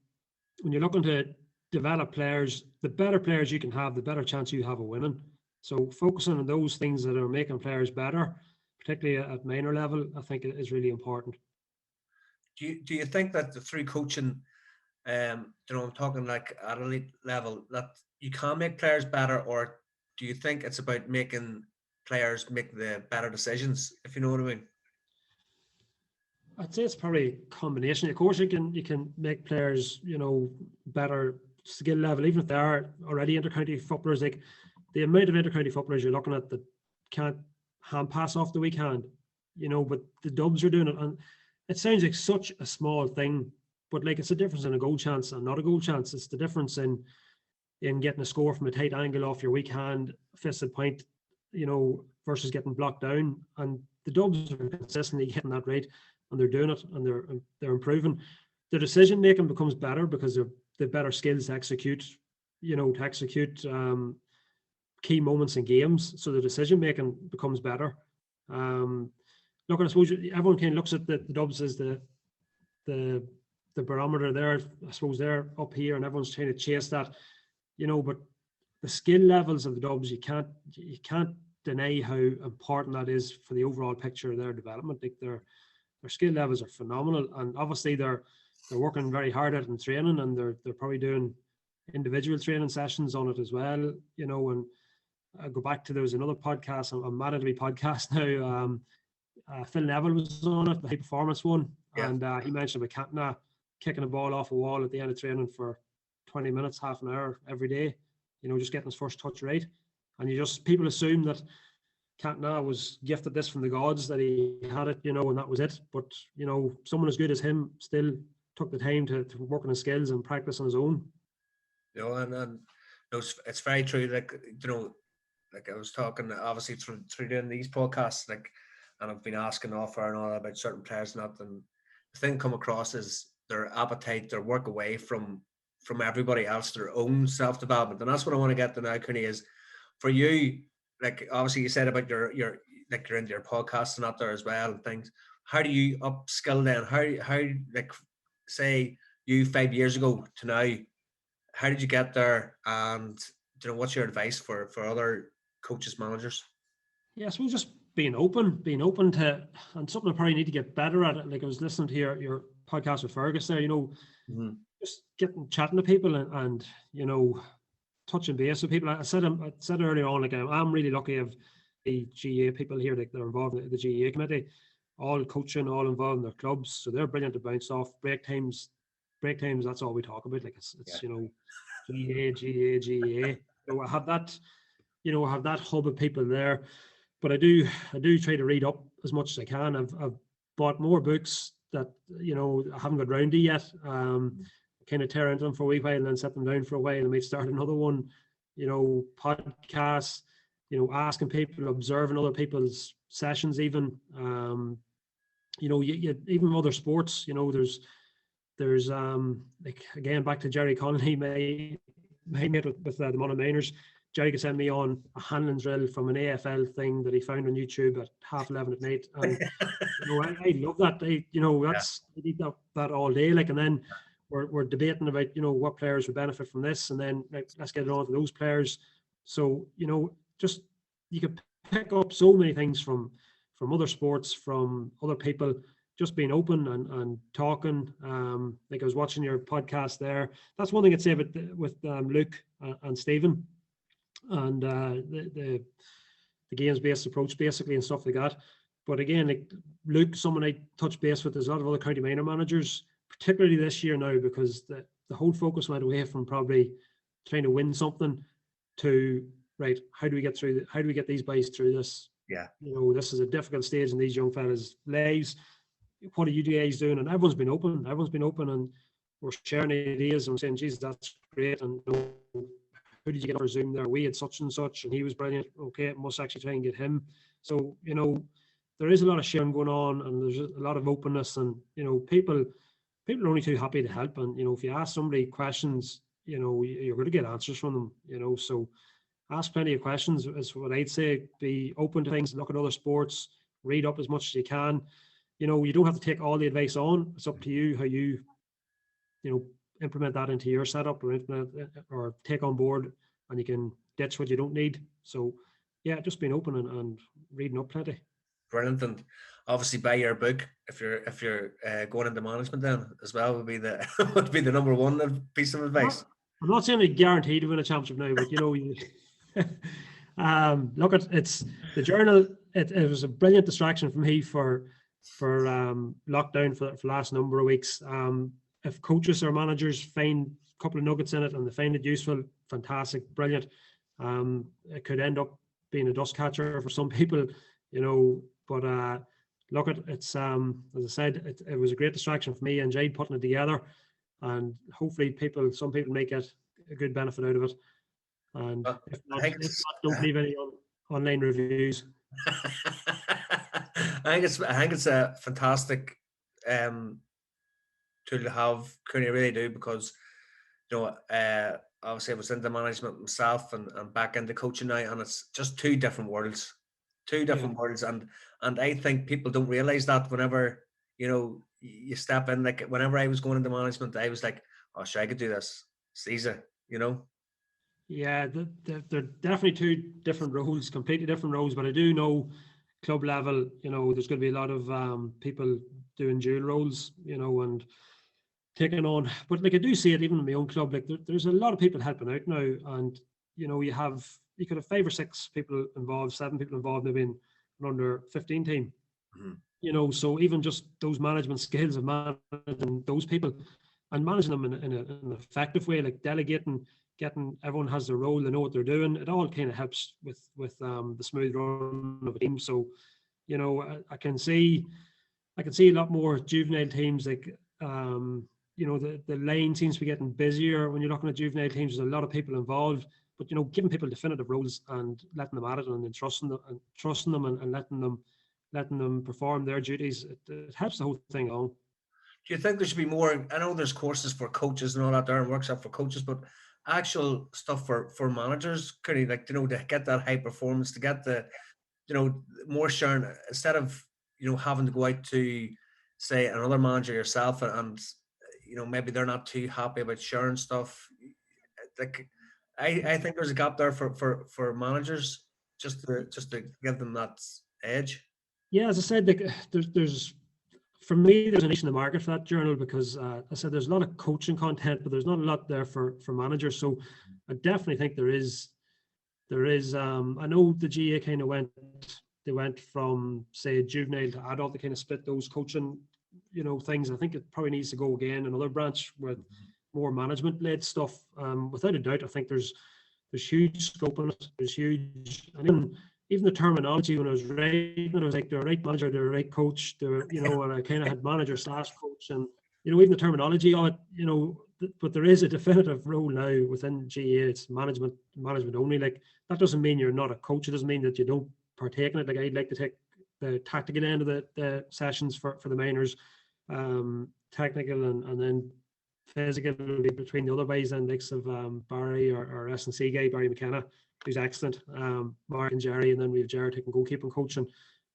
you're looking to develop players, the better players you can have, the better chance you have of winning. So focusing on those things that are making players better, particularly at minor level, I think is really important. Do you think that through coaching, I'm talking like at elite level, that you can make players better, or do you think it's about making players make the better decisions, if you know what I mean? I'd say it's probably a combination. Of course, you can make players, better skill level, even if they are already intercounty footballers. Like the amount of intercounty footballers you're looking at that can't hand pass off the weak hand, but the Dubs are doing it, and it sounds like such a small thing, but like it's a difference in a goal chance and not a goal chance. It's the difference in getting a score from a tight angle off your weak hand, fisted point, versus getting blocked down. And the Dubs are consistently getting that right, and they're doing it, and they're improving. Their decision making becomes better because they've better skills to execute, key moments in games. So the decision making becomes better. Look, I suppose everyone kind of looks at the Dubs as the barometer there. I suppose they're up here, and everyone's trying to chase that, but the skill levels of the Dubs, you can't deny how important that is for the overall picture of their development. Like their skill levels are phenomenal, and obviously they're working very hard at it in training, and they're probably doing individual training sessions on it as well. And I go back to, there was another podcast, a Mandatory podcast now. Phil Neville was on it, the high performance one, and he mentioned about Counihan kicking a ball off a wall at the end of training for 20 minutes, half an hour every day, just getting his first touch right. And people assume that Counihan was gifted this from the gods, that he had it, and that was it. But, someone as good as him still took the time to work on his skills and practice on his own. And it's very true. Like I was talking, obviously through doing these podcasts, and I've been asking offer and all about certain players, and the thing come across is their appetite, their work away from everybody else, their own self-development. And that's what I want to get to now, Cooney, is for you, like obviously you said about your like you're into your podcast and out there as well and things. How do you upskill then? How like say you 5 years ago to now, how did you get there? And what's your advice for other coaches, managers? Yeah, I suppose just being open to, and something I probably need to get better at it. Like I was listening to your podcast with Fergus there, just chatting to people and touching base with people. I said earlier on, like I'm really lucky of the GAA people here that are involved in the GAA committee, all coaching, all involved in their clubs. So they're brilliant to bounce off. Break times, that's all we talk about. Like it's GAA. So I have that hub of people there. But I do try to read up as much as I can. I've bought more books that I haven't got round to yet. Kind of tear into them for a wee while and then set them down for a while and might start another one. Podcasts. Asking people, observing other people's sessions, even. Even other sports. There's like again back to Jerry Connolly, my mate with the Monaghan. Jerry could send me on a handling drill from an AFL thing that he found on YouTube at 11:30 at night, and I love that. I need that all day. Like, and then we're debating about what players would benefit from this, and then let's get it on to those players. So just you could pick up so many things from other sports, from other people. Just being open and talking. Like I was watching your podcast there. That's one thing I'd say with Luke and Stephen. And the games-based approach basically and stuff like that. But again, like Luke, someone I touch base with, there's a lot of other county minor managers, particularly this year now, because the whole focus went away from probably trying to win something to, right, how do we get these boys through this? Yeah. This is a difficult stage in these young fellas' lives. What are you guys doing? And everyone's been open and we're sharing ideas and saying, Jesus, that's great. And who did you get on Zoom there? We had such and such, and he was brilliant. Okay, must actually try and get him. So, there is a lot of sharing going on, and there's a lot of openness, and, people are only too happy to help. And, if you ask somebody questions, you're going to get answers from them, so ask plenty of questions is what I'd say. Be open to things, look at other sports, read up as much as you can. You don't have to take all the advice on. It's up to you how you implement that into your setup, or take on board, and you can ditch what you don't need. So Yeah, just being open and reading up plenty. Brilliant. And obviously buy your book if you're going into management then as well would be the would be the number one piece of I'm advice. not, I'm not saying they're guaranteed to win a championship now, but look at it's the journal. It was a brilliant distraction for me for lockdown for the last number of weeks. If coaches or managers find a couple of nuggets in it and they find it useful, fantastic, brilliant. It could end up being a dust catcher for some people, But look at it's as I said, it was a great distraction for me. I enjoyed putting it together, and hopefully some people may get a good benefit out of it. And But if I not, think it's don't leave any online reviews. I think it's a fantastic tool to have. Could you really do because obviously I was into management myself and back into coaching now, and it's just two different worlds, Yeah. and I think people don't realize that whenever you step in. Like whenever I was going into management, I was like, oh, sure, I could do this. It's easy, Yeah, they're definitely two different roles, completely different roles. But I do know club level, there's going to be a lot of people doing dual roles, and taking on. But like I do see it even in my own club. Like there's a lot of people helping out now, and you could have 5 or 6 people involved, 7 people involved, maybe in an under 15 team. Mhm. So even just those management skills of managing those people and managing them in an effective way, like delegating, getting everyone has their role, they know what they're doing. It all kind of helps with the smooth run of a team. So, I can see a lot more juvenile teams like the lane seems to be getting busier when you're looking at juvenile teams. There's a lot of people involved, but giving people definitive roles and letting them at it and then trusting them and letting them perform their duties, it helps the whole thing along. Do you think there should be more? I know there's courses for coaches and all that there and workshop for coaches, but actual stuff for managers, could you like to get that high performance, to get the more sharing instead of having to go out to say another manager yourself and maybe they're not too happy about sharing stuff. Like I think there's a gap there for managers just to give them that edge. Yeah, as I said, like, there's for me, there's a niche in the market for that journal because I said there's a lot of coaching content, but there's not a lot there for managers. So I definitely think there is. I know the GA kind of went from say juvenile to adult. They kind of split those coaching, things. I think it probably needs to go again another branch with more management led stuff. Without a doubt, I think there's huge scope in it. There's huge, and even the terminology when I was writing, I was like, they're a right manager, they're a right coach, and I kind of had manager slash coach, and even the terminology of it, but there is a definitive role now within GA. It's management only. Like that doesn't mean you're not a coach. It doesn't mean that you don't partake in it. Like I'd like to take the tactical end of the sessions for the minors, technical and then physical will be between the other guys and likes of Barry or S&C guy, Barry McKenna, who's excellent, Mark and Jerry, and then we have Jared taking goalkeeping coaching.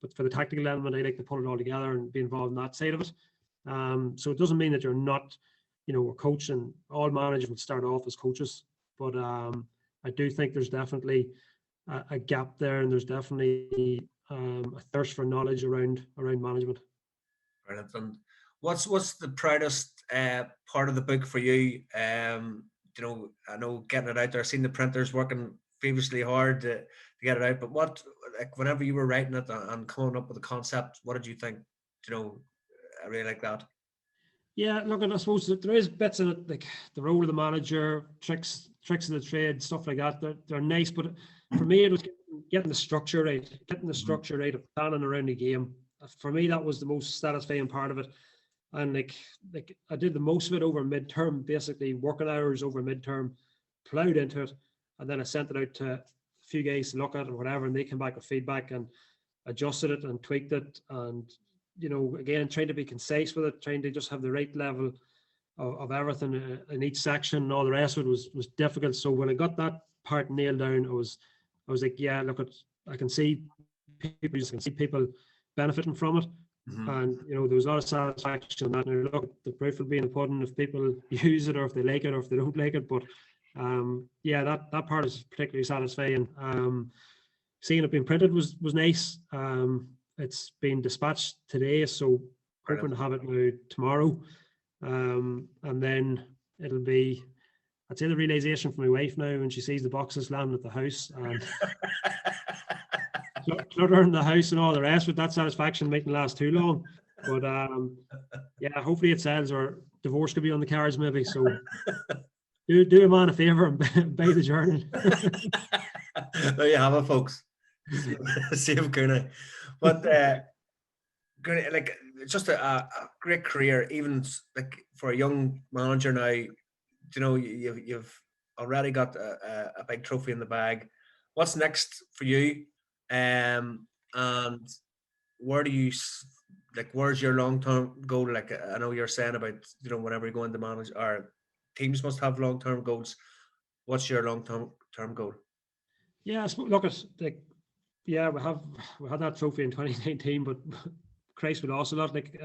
But for the tactical element, I like to put it all together and be involved in that side of it. So it doesn't mean that you're not, a coach, and all managers would start off as coaches. But I do think there's definitely a gap there, and there's definitely a thirst for knowledge around management. Brilliant. And what's the proudest part of the book for you? I know getting it out there, seeing the printers working feverishly hard to get it out. But like whenever you were writing it and coming up with the concept, what did you think? I really like that. Yeah, look, and I suppose that there is bits in it, like the role of the manager, tricks of the trade, stuff like that. They're nice, but for me, it was getting the structure right, of planning around the game. For me, that was the most satisfying part of it. And like I did the most of it over midterm, basically working hours over midterm, plowed into it, and then I sent it out to a few guys to look at or whatever, and they came back with feedback and adjusted it and tweaked it, and again, trying to be concise with it, trying to just have the right level of everything in each section, and all the rest of it was difficult. So when I got that part nailed down, I was like, yeah, look, I can see people benefiting from it. Mm-hmm. And there was a lot of satisfaction in that. Now, look, the proof will be in the pudding if people use it or if they like it or if they don't like it. But yeah, that part is particularly satisfying. seeing it being printed was nice. It's been dispatched today, so hoping to have it now tomorrow. And then it'll be, I'd say, the realization for my wife now when she sees the boxes landing at the house and clutter in the house and all the rest. With that satisfaction mightn't last too long, but yeah, hopefully it sells, or divorce could be on the cards maybe. So do a man a favor and buy the journal. There you have it, folks. Save Counihan. But Counihan, like, it's just a great career, even like for a young manager now. You know, you've already got a big trophy in the bag. What's next for you? And where do you like? Where's your long-term goal? Like, I know you're saying about, you know, whenever you go into manage, or teams must have long-term goals. What's your long-term goal? Yeah, look at, like, yeah, we had that trophy in 2019, but Christ, we lost a lot. Like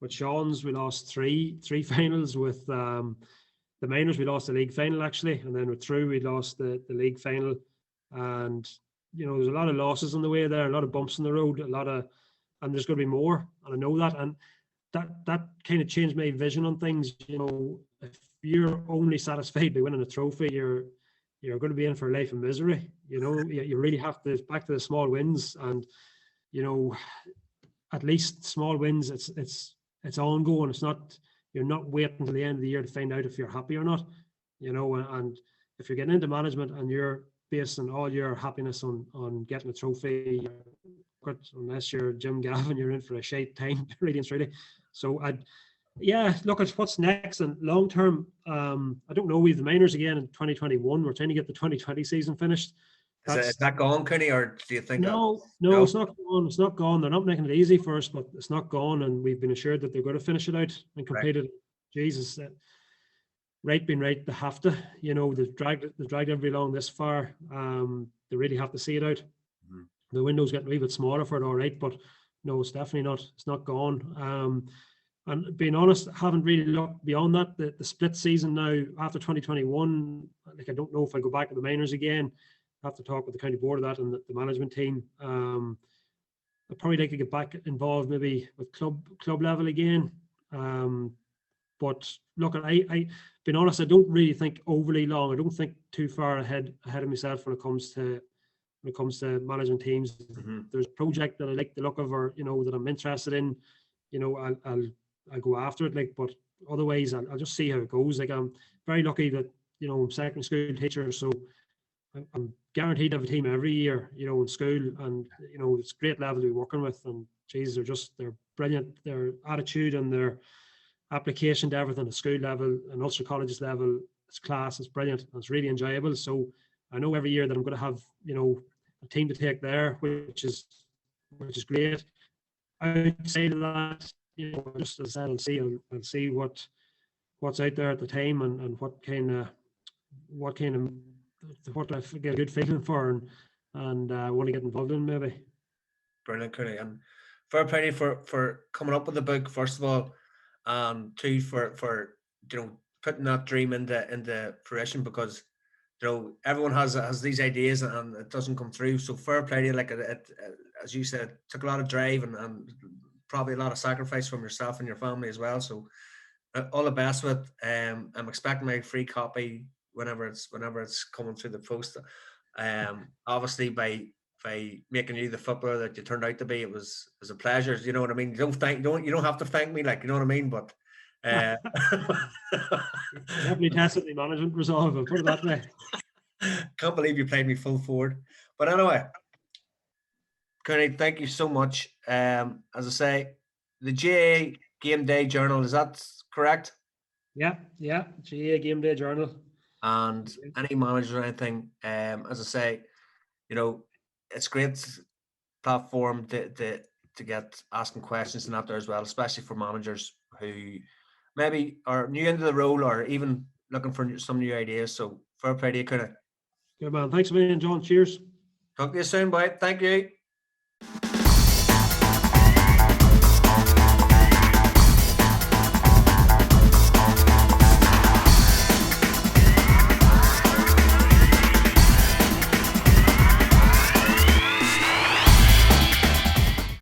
with Sean's, we lost three finals. With the minors, we lost the league final actually, and then with True, we lost the league final. And you know, there's a lot of losses on the way there, a lot of bumps in the road, and there's going to be more, and I know that, and that kind of changed my vision on things. You know, if you're only satisfied by winning a trophy, you're going to be in for a life of misery. You know, you really have to back to the small wins, and you know, at least small wins. It's ongoing. It's not, you're not waiting until the end of the year to find out if you're happy or not. You know, and if you're getting into management and you're basing all your happiness on getting a trophy, unless you're Jim Gavin, you're in for a shite time, really and truly. So look at what's next and long term. I don't know. We have the minors again in 2021. We're trying to get the 2020 season finished. Is that gone, Counihan, or do you think? No, it's not gone. It's not gone. They're not making it easy for us, but it's not gone, and we've been assured that they're going to finish it out and complete it. Jesus, right being right, they have to. You know, they've dragged everybody along this far. They really have to see it out. Mm-hmm. The window's getting a wee bit smaller for it, all right, but no, it's definitely not. It's not gone. And being honest, I haven't really looked beyond that. The split season now after 2021, like, I don't know if I go back to the minors again. I have to talk with the county board of that and the management team. I'd probably like to get back involved maybe with club level again. But look, I being honest, I don't really think overly long. I don't think too far ahead of myself when it comes to managing teams. Mm-hmm. There's a project that I like the look of, or you know, that I'm interested in. You know, I'll go after it. Like, but otherwise, I'll just see how it goes. Like, I'm very lucky that, you know, I'm secondary school teacher, so I'm guaranteed to have a team every year, you know, in school, and you know, it's great level to be working with, and geez, they're brilliant. Their attitude and their application to everything at school level and Ulster College's level, it's class, it's brilliant, and it's really enjoyable. So I know every year that I'm going to have, you know, a team to take there, which is great. Outside of that, you know, just as I said, I'll see what's out there at the time, and what I get a good feeling for, and want to get involved in maybe. Brilliant, Counihan, and fair play for coming up with the book, first of all, two for you know, putting that dream into fruition, because you know, everyone has these ideas and it doesn't come through. So fair play to you. Like, it as you said, took a lot of drive and probably a lot of sacrifice from yourself and your family as well. So all the best with it. I'm expecting my free copy whenever it's coming through the post. Obviously by making you the footballer that you turned out to be, it was a pleasure. You know what I mean? You don't have to thank me, like, you know what I mean? But definitely tested the management resolve, I'll put it that way. Can't believe you played me full forward. But anyway, Counihan, thank you so much. As I say, the GAA Game Day Journal, is that correct? Yeah, GAA Game Day Journal. And any manager or anything, as I say, you know, it's a great platform to get asking questions and that there as well, especially for managers who maybe are new into the role or even looking for some new ideas. So fair play to you, Counihan. Good man. Thanks a million, John. Cheers. Talk to you soon, bye. Thank you.